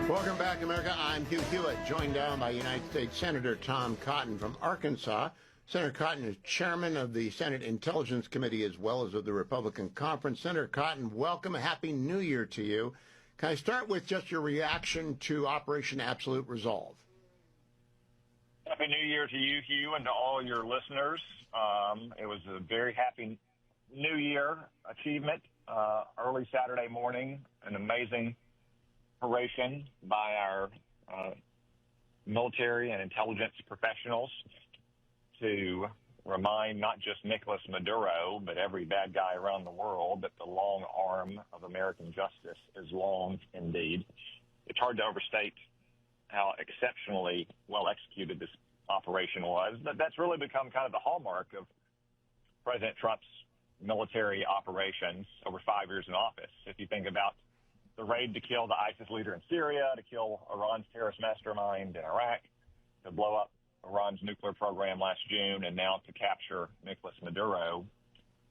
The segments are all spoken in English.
Welcome back, America. I'm Hugh Hewitt, joined down by United States Senator Tom Cotton from Arkansas. Senator Cotton is chairman of the Senate Intelligence Committee as well as of the Republican Conference. Senator Cotton, welcome. A Happy New Year to you. Can I start with just your reaction to Operation Absolute Resolve? Happy New Year to you, Hugh, and to all your listeners. It was a very happy New Year achievement. Early Saturday morning, an amazing operation by our military and intelligence professionals to remind not just Nicolas Maduro, but every bad guy around the world that the long arm of American justice is long indeed. It's hard to overstate how exceptionally well executed this operation was. But that's really become kind of the hallmark of President Trump's military operations over 5 years in office. If you think about the raid to kill the ISIS leader in Syria, to kill Iran's terrorist mastermind in Iraq, to blow up Iran's nuclear program last June, and now to capture Nicolas Maduro,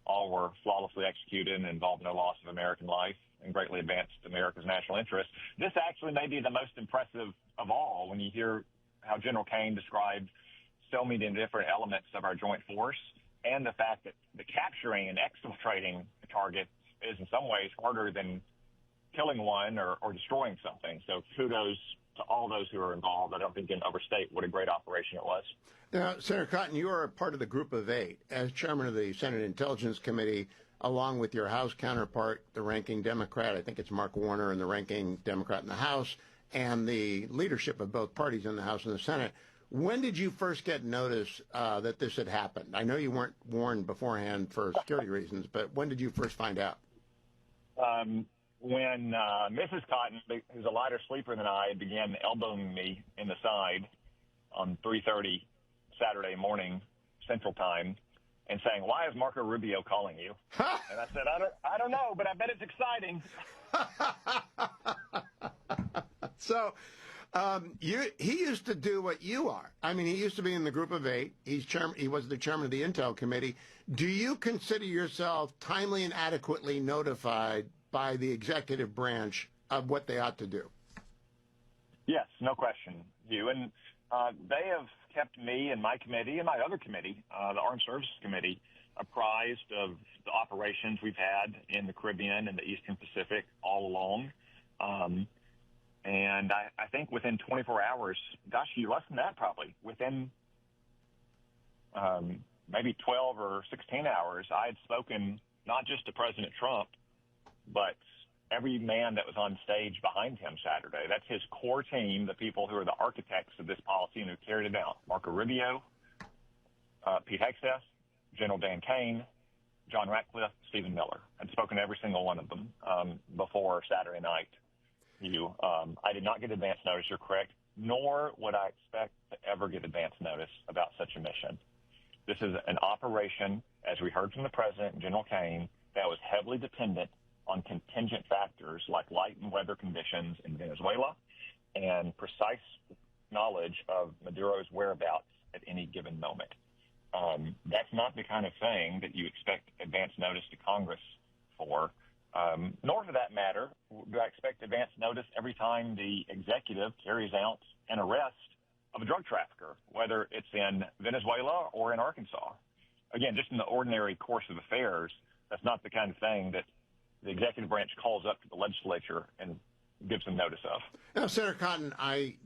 all were flawlessly executed and involved no loss of American life and greatly advanced America's national interest. This actually may be the most impressive of all when you hear how General Kane described so many different elements of our joint force, and the fact that the capturing and exfiltrating the target is in some ways harder than killing one or destroying something. So kudos to all those who are involved. I don't think you can overstate what a great operation it was. Now, Senator Cotton, you are a part of the Group of Eight. As chairman of the Senate Intelligence Committee, along with your House counterpart, the ranking Democrat, I think it's Mark Warner, and the ranking Democrat in the House, and the leadership of both parties in the House and the Senate, when did you first get notice that this had happened? I know you weren't warned beforehand for security reasons, but when did you first find out? When Mrs. Cotton, who's a lighter sleeper than I, began elbowing me in the side on 3:30 Saturday morning Central Time and saying, "Why is Marco Rubio calling you?" And I said, I don't know, but I bet it's exciting. So he used to do what you are. I mean, he used to be in the Group of Eight. He was the chairman of the Intel Committee. Do you consider yourself timely and adequately notified by the executive branch of what they ought to do? Yes, no question, Hugh. And they have kept me and my committee and my other committee, the Armed Services Committee, apprised of the operations we've had in the Caribbean and the Eastern Pacific all along. And I think within 24 hours, gosh, less than that probably, within maybe 12 or 16 hours, I had spoken not just to President Trump, but every man that was on stage behind him Saturday. That's his core team, the people who are the architects of this policy and who carried it out. Marco Rubio, Pete Hegseth, General Dan Kane, John Ratcliffe, Stephen Miller. I'd spoken to every single one of them before Saturday night. I did not get advance notice, you're correct, nor would I expect to ever get advance notice about such a mission. This is an operation, as we heard from the President and General Kane, that was heavily dependent on contingent factors like light and weather conditions in Venezuela and precise knowledge of Maduro's whereabouts at any given moment. That's not the kind of thing that you expect advance notice to Congress for, nor for that matter do I expect advance notice every time the executive carries out an arrest of a drug trafficker, whether it's in Venezuela or in Arkansas. Again, just in the ordinary course of affairs, that's not the kind of thing that the executive branch calls up to the legislature and gives them notice of. Now, Senator Cotton,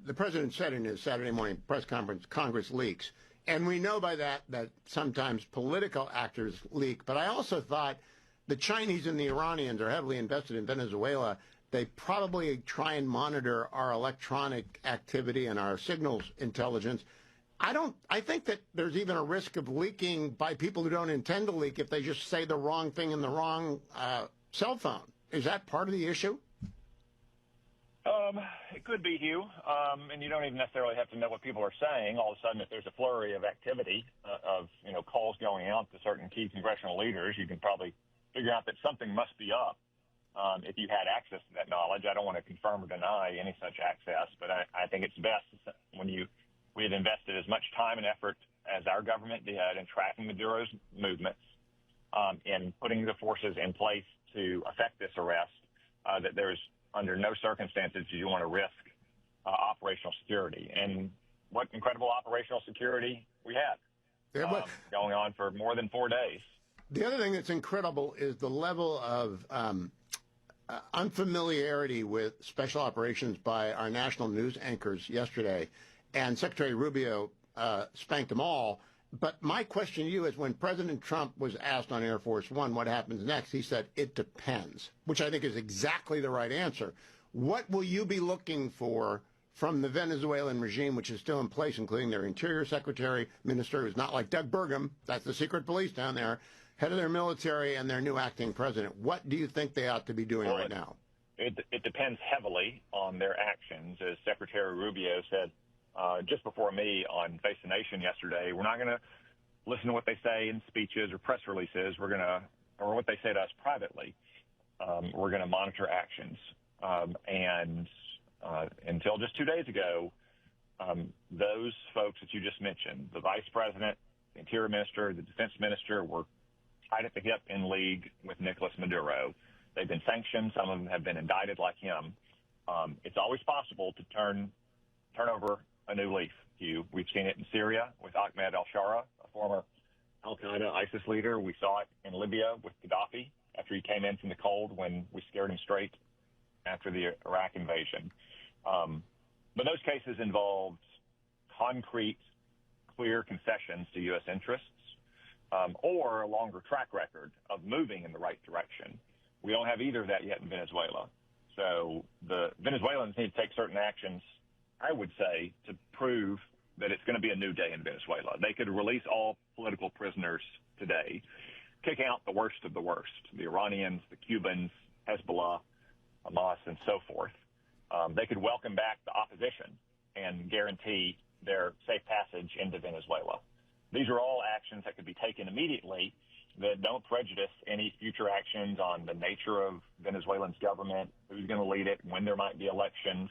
the president said in his Saturday morning press conference, Congress leaks. And we know by that sometimes political actors leak. But I also thought the Chinese and the Iranians are heavily invested in Venezuela. They probably try and monitor our electronic activity and our signals intelligence. I think that there's even a risk of leaking by people who don't intend to leak if they just say the wrong thing in the wrong cell phone. Is that part of the issue? It could be, Hugh. And you don't even necessarily have to know what people are saying. All of a sudden, if there's a flurry of activity of calls going out to certain key congressional leaders, you can probably figure out that something must be up. If you had access to that knowledge, I don't want to confirm or deny any such access, but I think it's best when we had invested as much time and effort as our government did in tracking Maduro's movements, in putting the forces in place to effect this arrest, that there's under no circumstances do you want to risk operational security. And what incredible operational security we had going on for more than 4 days. The other thing that's incredible is the level of unfamiliarity with special operations by our national news anchors yesterday. And Secretary Rubio spanked them all. But my question to you is, when President Trump was asked on Air Force One what happens next, he said, it depends, which I think is exactly the right answer. What will you be looking for from the Venezuelan regime, which is still in place, including their Interior Secretary, Minister, who's not like Doug Burgum, that's the secret police down there, head of their military, and their new acting president? What do you think they ought to be doing right now? It depends heavily on their actions. As Secretary Rubio said just before me on Face the Nation yesterday, we're not going to listen to what they say in speeches or press releases. We're going to, or what they say to us privately. We're going to monitor actions. And until just 2 days ago, those folks that you just mentioned, the vice president, the interior minister, the defense minister, were tied at the hip in league with Nicolas Maduro. They've been sanctioned. Some of them have been indicted like him. It's always possible to turn over a new leaf, Hugh. We've seen it in Syria with Ahmed al-Shara, a former al-Qaeda ISIS leader. We saw it in Libya with Gaddafi after he came in from the cold when we scared him straight after the Iraq invasion. But those cases involved concrete, clear concessions to U.S. interests or a longer track record of moving in the right direction. We don't have either of that yet in Venezuela. So the Venezuelans need to take certain actions, I would say, to prove that it's going to be a new day in Venezuela. They could release all political prisoners today, kick out the worst of the worst, the Iranians, the Cubans, Hezbollah, Hamas, and so forth. They could welcome back the opposition and guarantee their safe passage into Venezuela. These are all actions that could be taken immediately that don't prejudice any future actions on the nature of Venezuela's government, who's going to lead it, when there might be elections,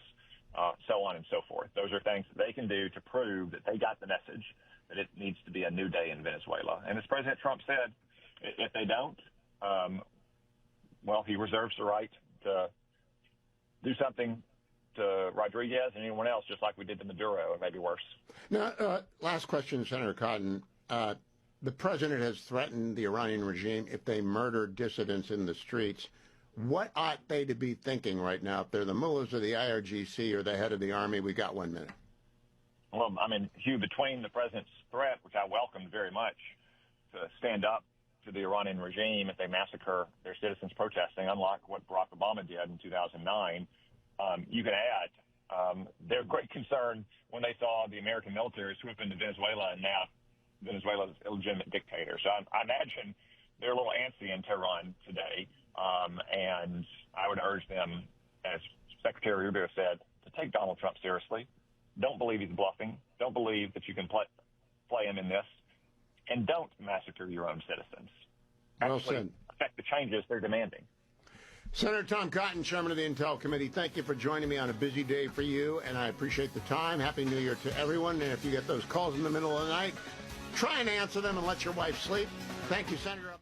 so on and so forth. Those are things that they can do to prove that they got the message that it needs to be a new day in Venezuela. And as President Trump said, if they don't, well, he reserves the right to do something to Rodriguez and anyone else, just like we did to Maduro, or maybe worse. Now, last question, Senator Cotton. The president has threatened the Iranian regime if they murder dissidents in the streets. What ought they to be thinking right now? If they're the mullahs or the IRGC or the head of the army, we got 1 minute. Well, I mean, Hugh, between the president's threat, which I welcomed very much, to stand up to the Iranian regime if they massacre their citizens protesting, unlike what Barack Obama did in 2009, you can add their great concern when they saw the American military swoop into Venezuela, and now Venezuela's illegitimate dictator. So I imagine they're a little antsy in Tehran today, and I would urge them, as Secretary Rubio said, to take Donald Trump seriously. Don't believe he's bluffing. Don't believe that you can play him in this, and don't massacre your own citizens. Actually, affect the changes they're demanding. Senator Tom Cotton, Chairman of the Intel Committee, thank you for joining me on a busy day for you, and I appreciate the time. Happy New Year to everyone. And if you get those calls in the middle of the night, try and answer them and let your wife sleep. Thank you, Senator.